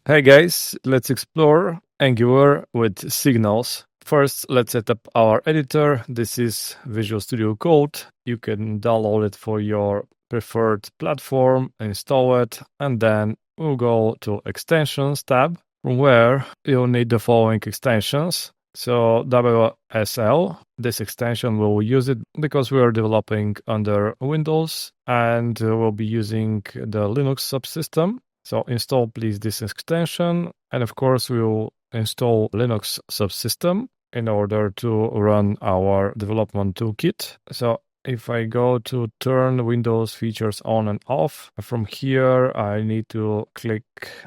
Hey guys, let's explore Angular with signals. First, let's set up our editor. This is Visual Studio Code. You can download it for your preferred platform, install it, and then we'll go to Extensions tab, from where you'll need the following extensions. So WSL, this extension we'll use it because we are developing under Windows and we'll be using the Linux subsystem. So install please this extension, and of course we'll install Linux subsystem in order to run our development toolkit. So if I go to turn Windows features on and off, from here I need to click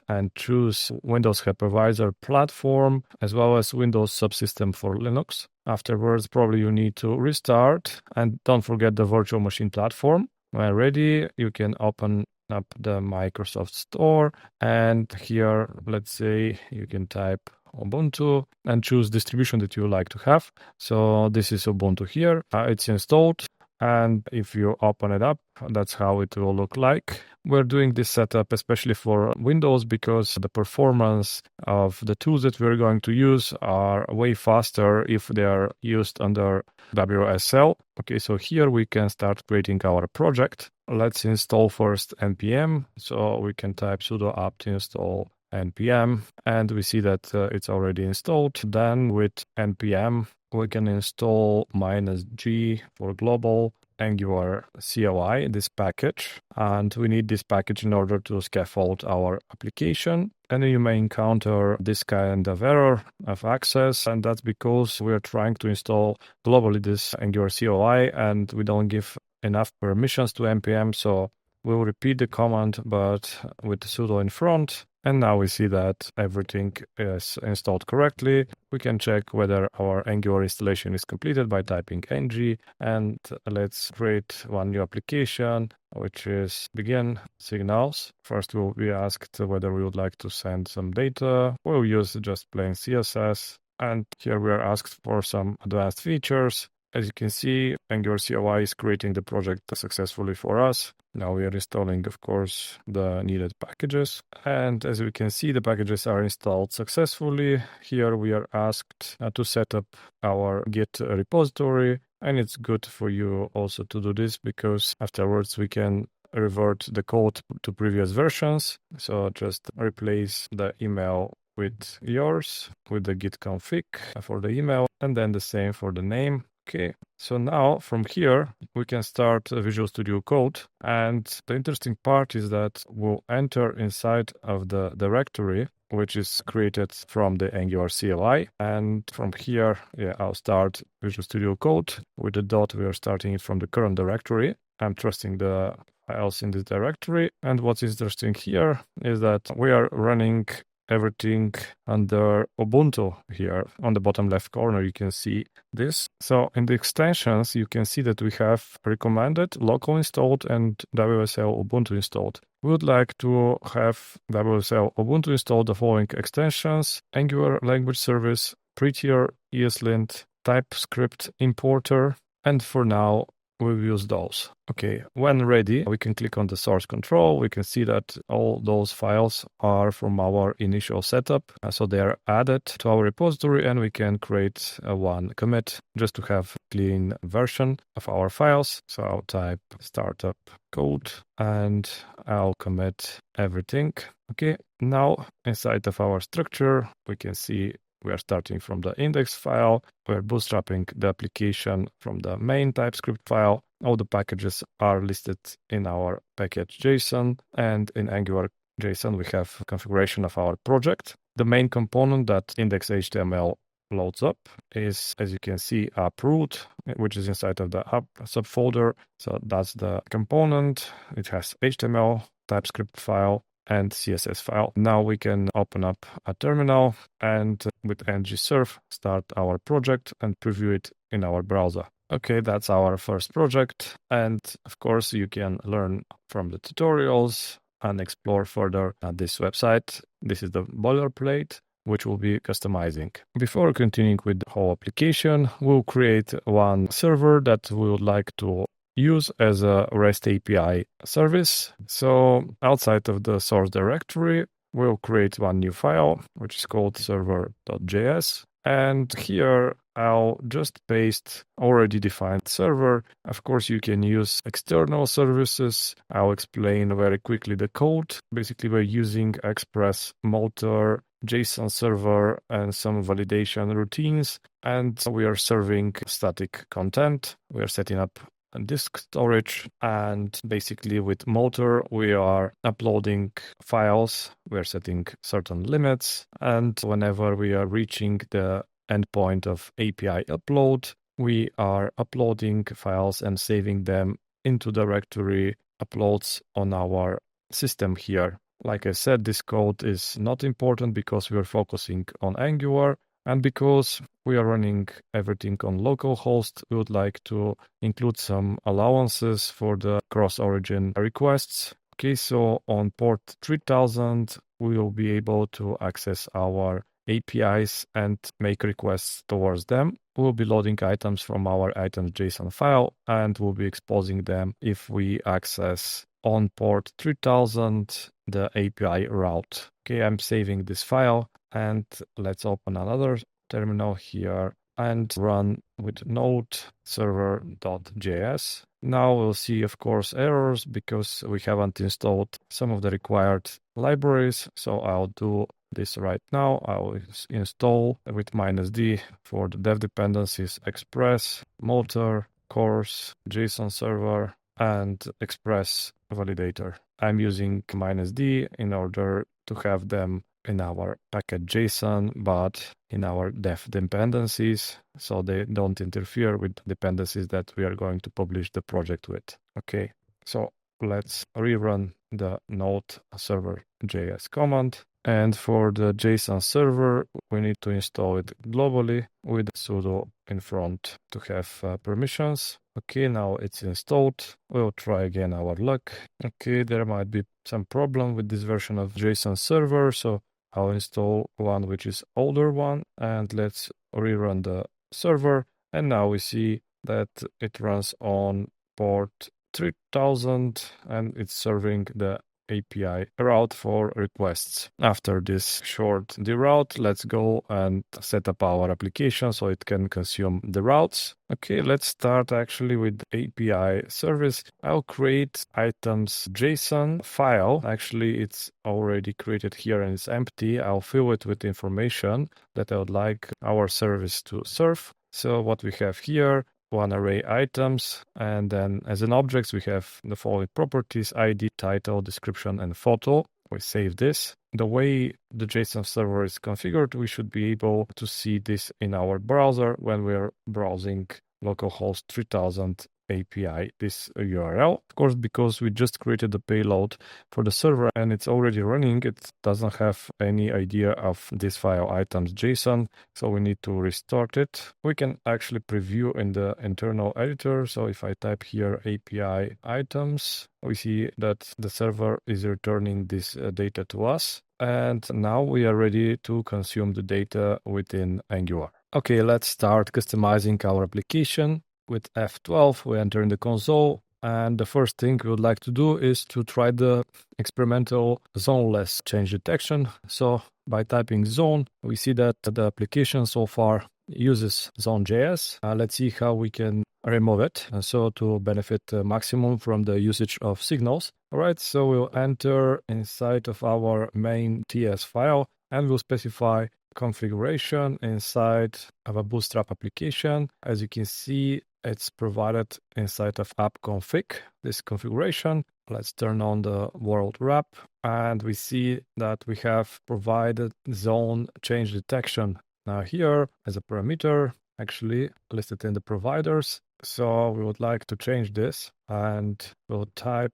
and choose Windows Hypervisor platform as well as Windows subsystem for Linux. Afterwards, probably you need to restart, and don't forget the virtual machine platform. When ready, you can open up the Microsoft Store, and here, let's say you can type Ubuntu and choose distribution that you like to have. So this is Ubuntu here. It's installed. And if you open it up, that's how it will look like. We're doing this setup especially for Windows because the performance of the tools that we're going to use are way faster if they are used under WSL. Okay, so here we can start creating our project. Let's install first npm. So we can type sudo apt install npm, and we see that it's already installed. Then with npm, we can install -g for global Angular CLI, this package, and we need this package in order to scaffold our application. And you may encounter this kind of error of access, and that's because we're trying to install globally this Angular CLI, and we don't give enough permissions to npm, so we'll repeat the command, but with sudo in front. And now we see that everything is installed correctly. We can check whether our Angular installation is completed by typing ng. And let's create one new application, which is begin signals. First, we'll be asked whether we would like to send some data. We'll use just plain CSS. And here we are asked for some advanced features. As you can see, Angular CLI is creating the project successfully for us. Now we are installing, of course, the needed packages. And as we can see, the packages are installed successfully. Here we are asked to set up our Git repository. And it's good for you also to do this because afterwards we can revert the code to previous versions. So just replace the email with yours, with the git config for the email, and then the same for the name. Okay, so now from here, we can start Visual Studio Code. And the interesting part is that we'll enter inside of the directory, which is created from the Angular CLI. And from here, I'll start Visual Studio Code. With the dot, we are starting it from the current directory. I'm trusting the files in this directory. And what's interesting here is that we are running everything under Ubuntu here. On the bottom left corner, you can see this. So in the extensions, you can see that we have recommended, local installed, and WSL Ubuntu installed. We would like to have WSL Ubuntu installed the following extensions: Angular Language Service, Prettier, ESLint, TypeScript Importer, and for now, we'll use those. Okay, when ready, we can click on the source control. We can see that all those files are from our initial setup. So they are added to our repository, and we can create one commit just to have a clean version of our files. So I'll type startup code and I'll commit everything. Okay, now inside of our structure, we can see we are starting from the index file. We're bootstrapping the application from the main TypeScript file. All the packages are listed in our package.json, and in Angular JSON, we have configuration of our project. The main component that index.html loads up is, as you can see, app.root, which is inside of the app subfolder. So that's the component. It has HTML, TypeScript file, and CSS file. Now we can open up a terminal and with ng-serve start our project and preview it in our browser. Okay, that's our first project. And of course, you can learn from the tutorials and explore further at this website. This is the boilerplate, which we'll be customizing. Before continuing with the whole application, we'll create one server that we would like to use as a REST API service. So outside of the source directory, we'll create one new file, which is called server.js. And here I'll just paste already defined server. Of course, you can use external services. I'll explain very quickly the code. Basically, we're using Express motor, JSON server, and some validation routines. And we are serving static content. We are setting up disk storage, and basically with motor we are uploading files, we are setting certain limits, and whenever we are reaching the endpoint of API upload, we are uploading files and saving them into directory uploads on our system here. Like I said, this code is not important because we are focusing on Angular, and because we are running everything on localhost, we would like to include some allowances for the cross-origin requests. Okay, so on port 3000, we will be able to access our APIs and make requests towards them. We'll be loading items from our items.json file, and we'll be exposing them if we access on port 3000 the API route. Okay, I'm saving this file, and let's open another terminal here and run with node server.js. Now we'll see, of course, errors because we haven't installed some of the required libraries. So I'll do this right now. I'll install with -d for the dev dependencies Express, motor, course, JSON server, and Express validator. I'm using -d in order to have them in our package.json, but in our dev dependencies, so they don't interfere with dependencies that we are going to publish the project with. Okay, so let's rerun the node server.js command. And for the JSON server, we need to install it globally with sudo in front to have permissions. Okay, now it's installed. We'll try again our luck. Okay, there might be some problem with this version of JSON server, so I'll install one which is older one, and let's rerun the server. And now we see that it runs on port 3000 and it's serving the API route for requests. After this short deroute, let's go and set up our application so it can consume the routes. Okay, let's start actually with API service. I'll create items.json file. Actually, it's already created here and it's empty. I'll fill it with information that I would like our service to serve. So what we have here, one array items, and then as an objects we have the following properties: ID, title, description, and photo. We save this. The way the JSON server is configured, we should be able to see this in our browser when we're browsing localhost 3000 API, this URL. Of course, because we just created the payload for the server and it's already running, it doesn't have any idea of this file items.json, so we need to restart it. We can actually preview in the internal editor. So if I type here API items, we see that the server is returning this data to us. And now we are ready to consume the data within Angular. Okay, let's start customizing our application. With F12, we enter in the console, and the first thing we would like to do is to try the experimental zoneless change detection. So by typing zone, we see that the application so far uses zone.js. Let's see how we can remove it, so to benefit maximum from the usage of signals. All right, so we'll enter inside of our main TS file, and we'll specify configuration inside of a Bootstrap application. As you can see, it's provided inside of app config, this configuration. Let's turn on the world wrap, and we see that we have provided zone change detection. Now here as a parameter, actually listed in the providers. So we would like to change this, and we'll type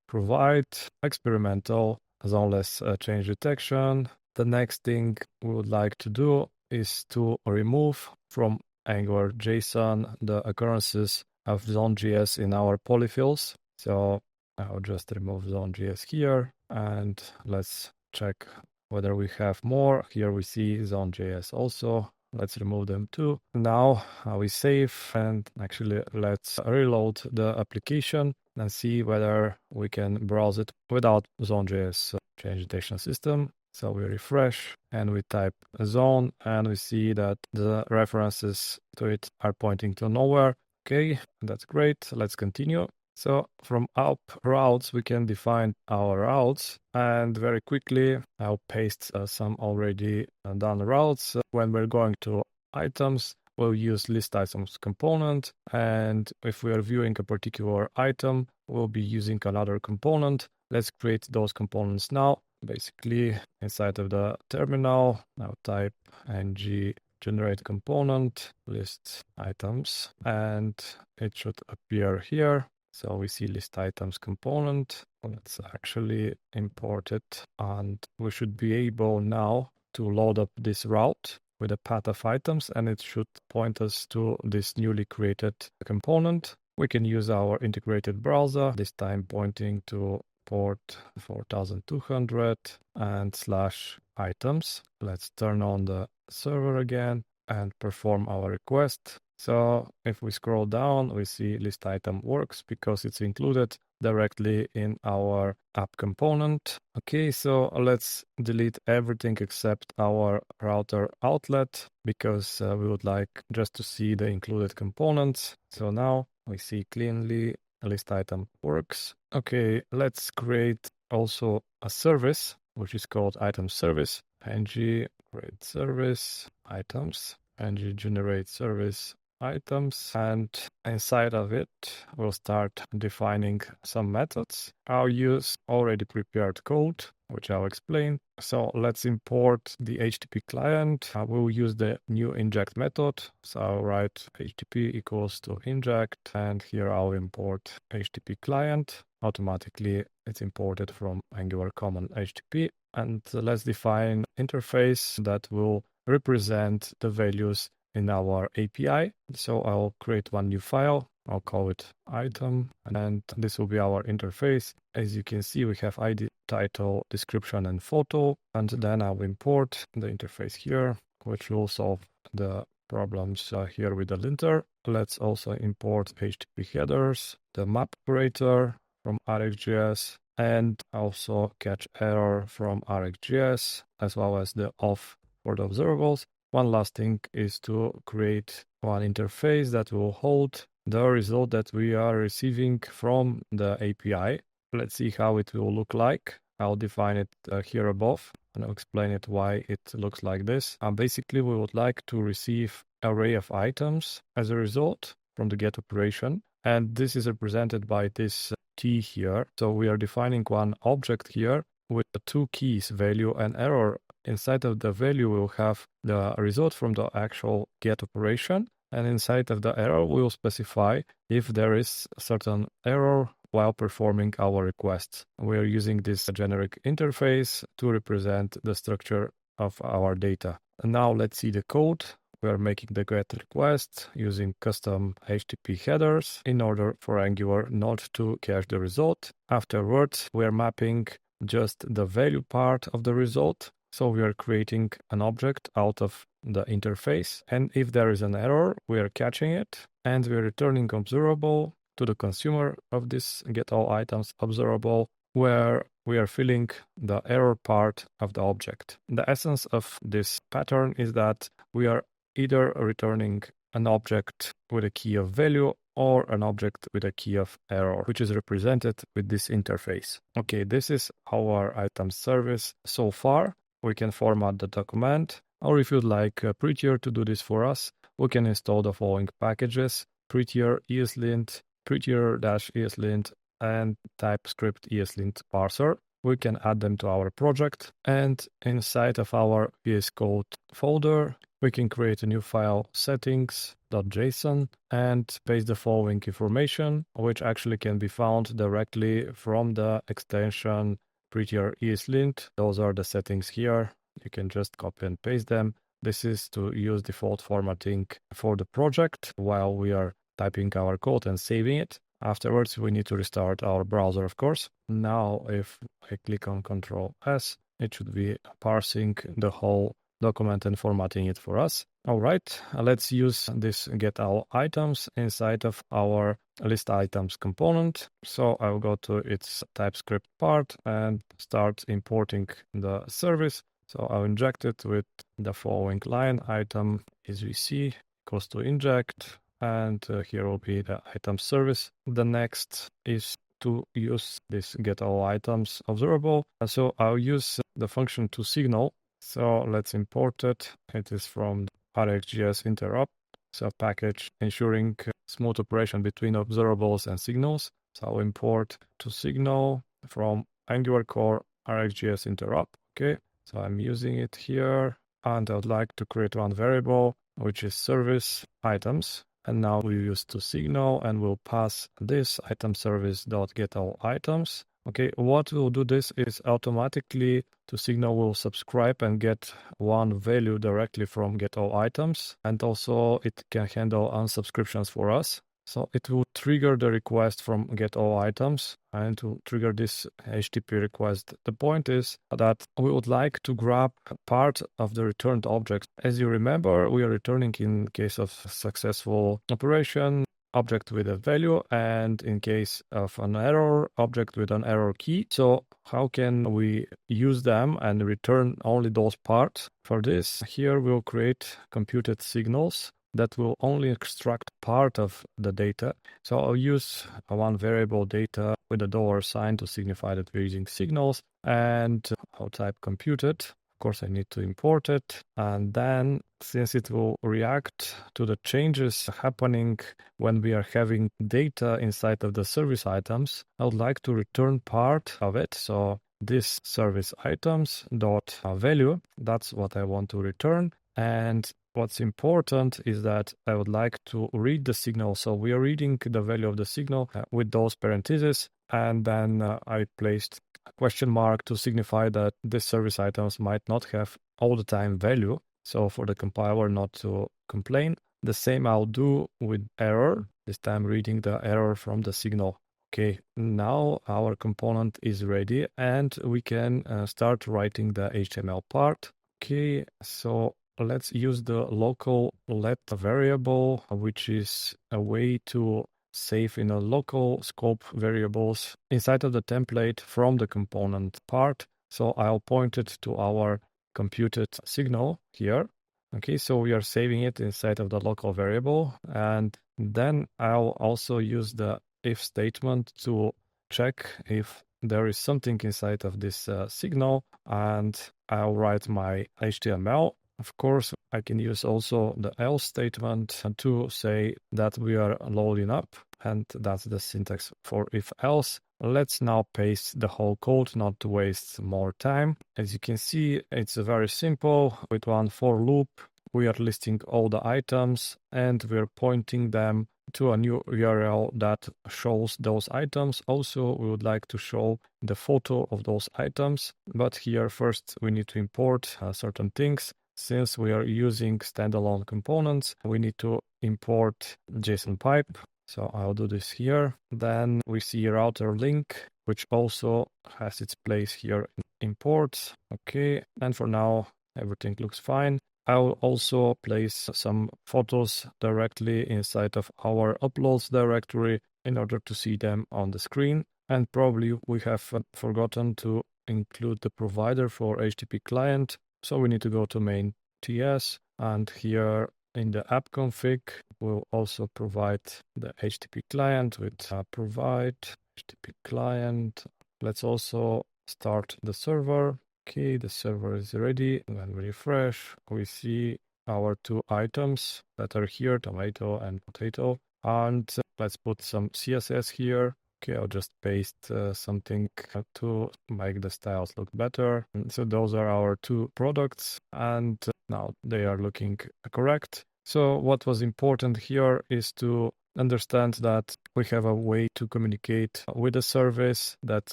provide experimental zoneless change detection. The next thing we would like to do is to remove from Angular JSON the occurrences of zone.js in our polyfills. So I'll just remove zone.js here, and let's check whether we have more. Here we see zone.js also. Let's remove them too. Now we save, and actually let's reload the application and see whether we can browse it without zone.js change detection system. So we refresh and we type zone, and we see that the references to it are pointing to nowhere. Okay, that's great. Let's continue. So from up routes, we can define our routes, and very quickly I'll paste some already done routes. When we're going to items, we'll use list items component, and if we are viewing a particular item, we'll be using another component. Let's create those components now. Basically, inside of the terminal, now type ng generate component, list items, and it should appear here. So we see list items component. Let's actually import it, and we should be able now to load up this route with a path of items, and it should point us to this newly created component. We can use our integrated browser, this time pointing to port 4200 and /items. Let's turn on the server again and perform our request. So if we scroll down, we see list item works because it's included directly in our app component. Okay, so let's delete everything except our router outlet because we would like just to see the included components. So now we see cleanly list item works. Okay, let's create also a service, which is called item service. ng create service items, ng generate service items, and inside of it, we'll start defining some methods. I'll use already prepared code, which I'll explain. So let's import the HTTP client. We'll use the new inject method. So I'll write HTTP equals to inject, and here I'll import HTTP client. Automatically, it's imported from Angular common HTTP. And let's define interface that will represent the values in our API. So I'll create one new file. I'll call it item, and this will be our interface. As you can see, we have ID, title, description, and photo. And then I'll import the interface here, which will solve the problems here with the linter. Let's also import HTTP headers, the map operator from RxJS, and also catch error from RxJS, as well as the auth for the observables. One last thing is to create one interface that will hold the result that we are receiving from the API. Let's see how it will look like. I'll define it here above, and I'll explain it why it looks like this. Basically, we would like to receive an array of items as a result from the get operation, and this is represented by this T here. So we are defining one object here with the two keys, value and error. Inside of the value, we'll have the result from the actual get operation. And inside of the error, we'll specify if there is a certain error while performing our requests. We're using this generic interface to represent the structure of our data. And now let's see the code. We are making the GET request using custom HTTP headers in order for Angular not to cache the result. Afterwards, we are mapping just the value part of the result. So we are creating an object out of the interface. And if there is an error, we are catching it. And we are returning observable to the consumer of this get all items observable, where we are filling the error part of the object. The essence of this pattern is that we are either returning an object with a key of value or an object with a key of error, which is represented with this interface. Okay, this is our item service so far. We can format the document, or if you'd like Prettier to do this for us, we can install the following packages: Prettier ESLint, Prettier-ESLint, and TypeScript ESLint parser. We can add them to our project, and inside of our VS Code folder, we can create a new file, settings.json, and paste the following information, which actually can be found directly from the extension Prettier ESLint. Those are the settings here. You can just copy and paste them. This is to use default formatting for the project while we are typing our code and saving it. Afterwards, we need to restart our browser, of course. Now, if I click on Ctrl S, it should be parsing the whole document and formatting it for us. All right, let's use this get all items inside of our list items component. So I'll go to its TypeScript part and start importing the service. So I'll inject it with the following line: item is VC equals to inject, and here will be the item service. The next is to use this get all items observable. So I'll use the function toSignal. So let's import it. It is from RxJS interop. So package ensuring smooth operation between observables and signals. So I'll import toSignal from Angular core RxJS interop. Okay, so I'm using it here, and I would like to create one variable, which is service items. And now we use toSignal, and we'll pass this item service dot get all items. Okay, what will do this is automatically toSignal will subscribe and get one value directly from get all items, and also it can handle unsubscriptions for us. So it will trigger the request from get all items and to trigger this HTTP request. The point is that we would like to grab part of the returned object. As you remember, we are returning in case of successful operation, object with a value, and in case of an error, object with an error key. So how can we use them and return only those parts? For this, here we'll create computed signals that will only extract part of the data. So I'll use one variable data with a dollar sign to signify that we're using signals, and I'll type computed. Of course, I need to import it, and then since it will react to the changes happening when we are having data inside of the service items, I would like to return part of it. So this service items dot value, that's what I want to return. And what's important is that I would like to read the signal. So we are reading the value of the signal with those parentheses, and then I placed a question mark to signify that this service items might not have all the time value. So for the compiler not to complain. The same I'll do with error, this time reading the error from the signal. Okay, now our component is ready and we can start writing the HTML part. Okay, so let's use the local let variable, which is a way to save in a local scope variables inside of the template from the component part. So I'll point it to our computed signal here. Okay, so we are saving it inside of the local variable, and then I'll also use the if statement to check if there is something inside of this signal, and I'll write my HTML. Of course, I can use also the else statement to say that we are loading up, and that's the syntax for if else. Let's now paste the whole code, not to waste more time. As you can see, it's very simple. With one for loop, we are listing all the items and we're pointing them to a new URL that shows those items. Also, we would like to show the photo of those items, but here first we need to import certain things. Since we are using standalone components, we need to import JSON pipe. So I'll do this here. Then we see router link, which also has its place here in imports. Okay, and for now, everything looks fine. I'll also place some photos directly inside of our uploads directory in order to see them on the screen. And probably we have forgotten to include the provider for HTTP client. So we need to go to main.js, and here in the app config, we'll also provide the HTTP client with provide HTTP client. Let's also start the server. Okay, the server is ready. When we refresh, we see our two items that are here, tomato and potato. And let's put some CSS here. Okay, I'll just paste something to make the styles look better. And so those are our two products, and now they are looking correct. So what was important here is to understand that we have a way to communicate with a service that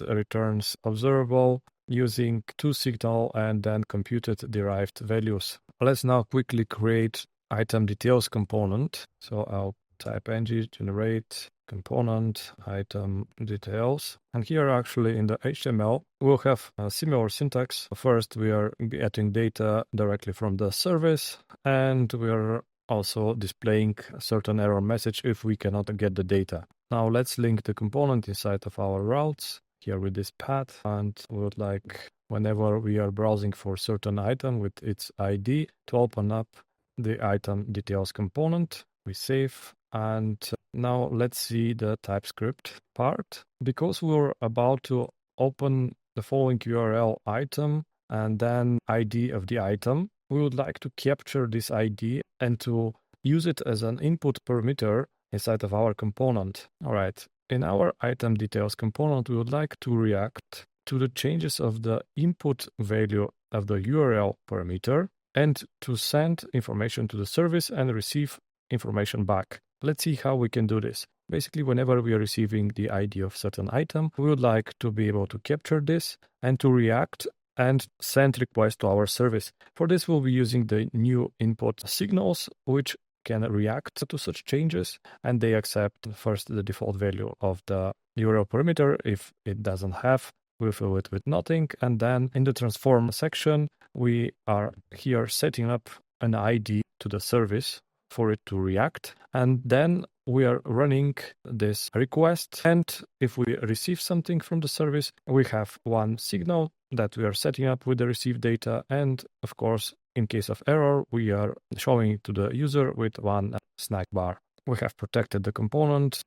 returns observable using toSignal and then computed derived values. Let's now quickly create item details component. So I'll type ng generate component item details. And here actually in the HTML, we'll have a similar syntax. First, we are getting data directly from the service, and we are also displaying a certain error message if we cannot get the data. Now let's link the component inside of our routes here with this path, and we would like whenever we are browsing for a certain item with its ID to open up the item details component. We save, and now let's see the TypeScript part. Because we're about to open the following URL item and then ID of the item, we would like to capture this ID and to use it as an input parameter inside of our component. All right. In our item details component, we would like to react to the changes of the input value of the URL parameter and to send information to the service and receive information back. Let's see how we can do this. Basically, whenever we are receiving the ID of certain item, we would like to be able to capture this and to react and send requests to our service. For this, we'll be using the new input signals, which can react to such changes, and they accept first the default value of the URL parameter. If it doesn't have, we fill it with nothing. And then in the transform section, we are here setting up an ID to the service for it to react. And then we are running this request. And if we receive something from the service, we have one signal that we are setting up with the received data. And of course, in case of error, we are showing it to the user with one snack bar. We have protected the component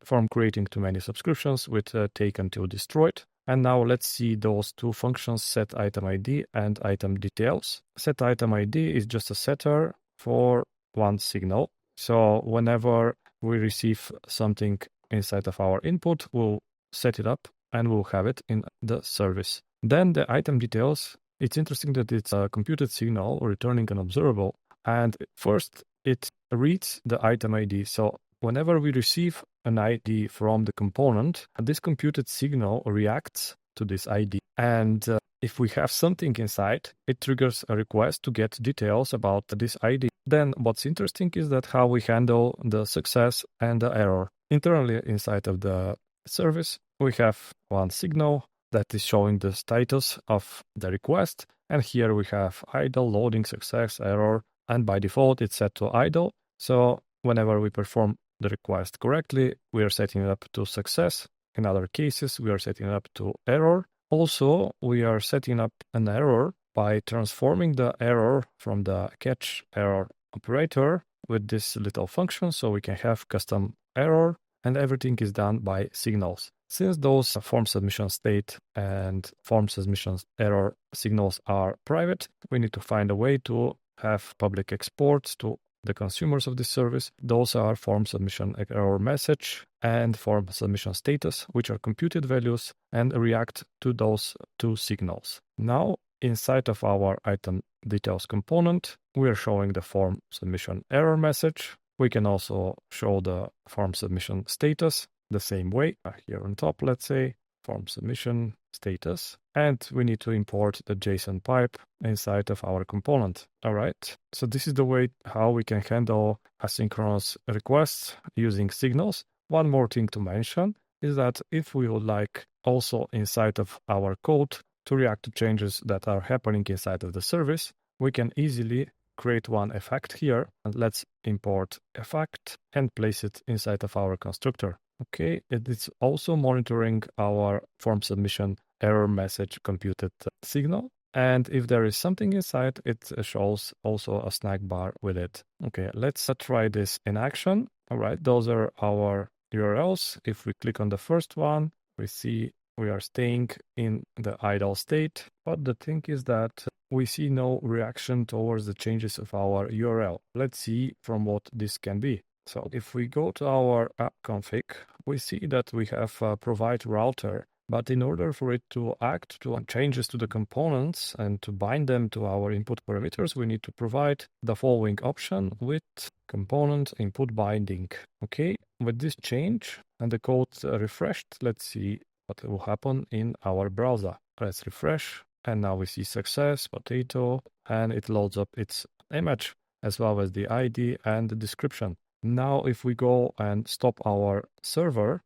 from creating too many subscriptions with take until destroyed. And now let's see those two functions, set item ID and item details. Set item ID is just a setter for one signal. So whenever we receive something inside of our input, we'll set it up and we'll have it in the service. Then the item details, it's interesting that it's a computed signal returning an observable. And first it reads the item ID. So whenever we receive an ID from the component, this computed signal reacts to this ID. And if we have something inside, it triggers a request to get details about this ID. Then what's interesting is that how we handle the success and the error. Internally inside of the service, we have one signal that is showing the status of the request. And here we have idle, loading, success, error, and by default it's set to idle. So whenever we perform the request correctly, we are setting it up to success. In other cases, we are setting it up to error. Also, we are setting up an error by transforming the error from the catch error operator with this little function, so we can have custom error, and everything is done by signals. Since those form submission state and form submission error signals are private, we need to find a way to have public exports to the consumers of this service. Those are form submission error message and form submission status, which are computed values and react to those two signals. Now, inside of our item details component, we are showing the form submission error message. We can also show the form submission status the same way. Here on top, let's say, form submission status. And we need to import the JSON pipe inside of our component. All right. So this is the way how we can handle asynchronous requests using signals. One more thing to mention is that if we would like also inside of our code to react to changes that are happening inside of the service, we can easily create one effect here. And let's import effect and place it inside of our constructor. Okay, it is also monitoring our form submission error message computed signal. And if there is something inside, it shows also a snack bar with it. Okay, let's try this in action. All right, those are our URLs. If we click on the first one, we see we are staying in the idle state. But the thing is that we see no reaction towards the changes of our URL. Let's see from what this can be. So if we go to our app config, we see that we have a provide router. But in order for it to act to changes to the components and to bind them to our input parameters, we need to provide the following option with component input binding. Okay, with this change and the code refreshed, let's see what will happen in our browser. Let's refresh, and now we see success, potato, and it loads up its image as well as the ID and the description. Now, if we go and stop our server,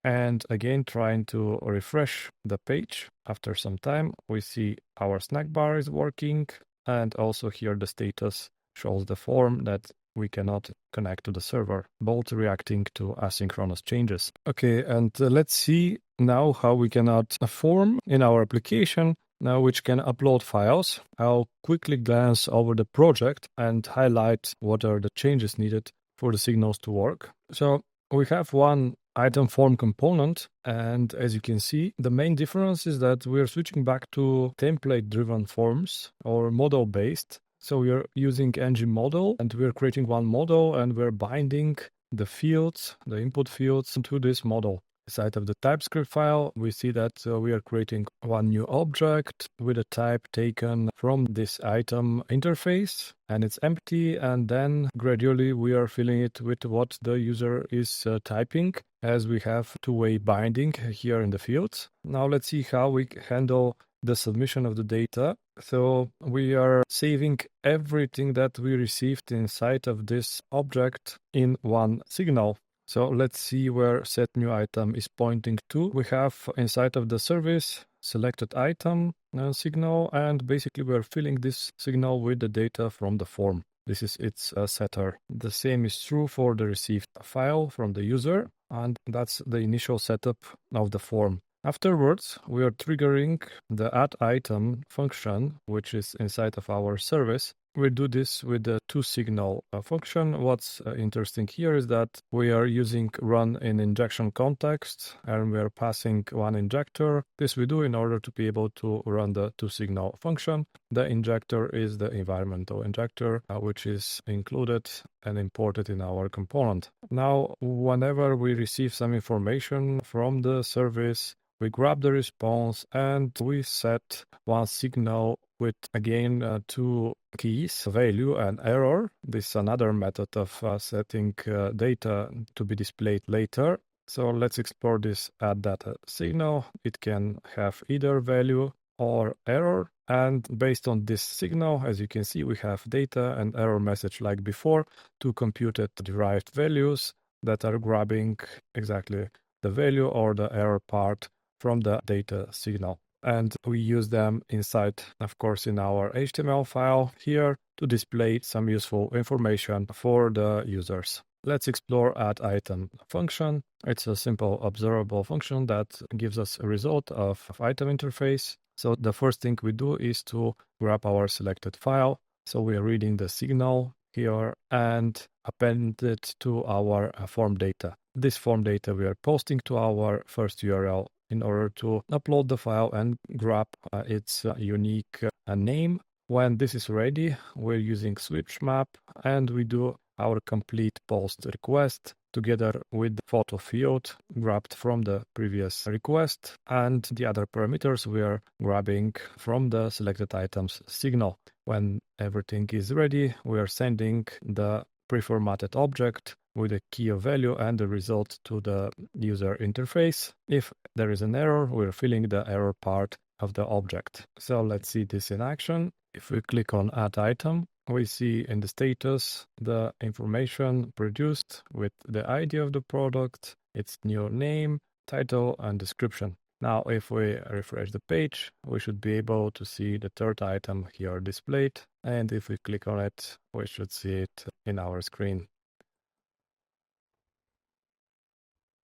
and again, trying to refresh the page after some time, we see our snack bar is working. And also here the status shows the form that we cannot connect to the server, both reacting to asynchronous changes. Okay, and let's see now how we can add a form in our application, now which can upload files. I'll quickly glance over the project and highlight what are the changes needed for the signals to work. So we have one item form component, and as you can see, the main difference is that we're switching back to template-driven forms or model-based. So we're using ng model, and we're creating one model, and we're binding the fields, the input fields, to this model. Inside of the TypeScript file, we see that we are creating one new object with a type taken from this item interface, and it's empty, and then gradually we are filling it with what the user is typing, as we have two-way binding here in the fields. Now let's see how we handle the submission of the data. So we are saving everything that we received inside of this object in one signal. So let's see where set new item is pointing to. We have inside of the service selected item signal, and basically we're filling this signal with the data from the form. This is its setter. The same is true for the received file from the user, and that's the initial setup of the form. Afterwards, we are triggering the addItem function, which is inside of our service. We do this with the toSignal function. What's interesting here is that we are using run in injection context, and we are passing one injector. This we do in order to be able to run the toSignal function. The injector is the environmental injector, which is included and imported in our component. Now, whenever we receive some information from the service, we grab the response and we set one signal with, again, two keys, value and error. This is another method of setting data to be displayed later. So let's explore this add data signal. It can have either value or error. And based on this signal, as you can see, we have data and error message like before, two computed derived values that are grabbing exactly the value or the error part from the data signal. And we use them inside, of course, in our HTML file here to display some useful information for the users. Let's explore addItem function. It's a simple observable function that gives us a result of item interface. So the first thing we do is to grab our selected file. So we are reading the signal here and append it to our form data. This form data we are posting to our first URL in order to upload the file and grab its unique name. When this is ready, we're using switch map, and we do our complete post request together with the photo field grabbed from the previous request, and the other parameters we are grabbing from the selected items signal. When everything is ready, we are sending the preformatted object with a key of value and the result to the user interface. If there is an error, we're filling the error part of the object. So let's see this in action. If we click on add item, we see in the status the information produced with the ID of the product, its new name, title, and description. Now, if we refresh the page, we should be able to see the third item here displayed. And if we click on it, we should see it in our screen.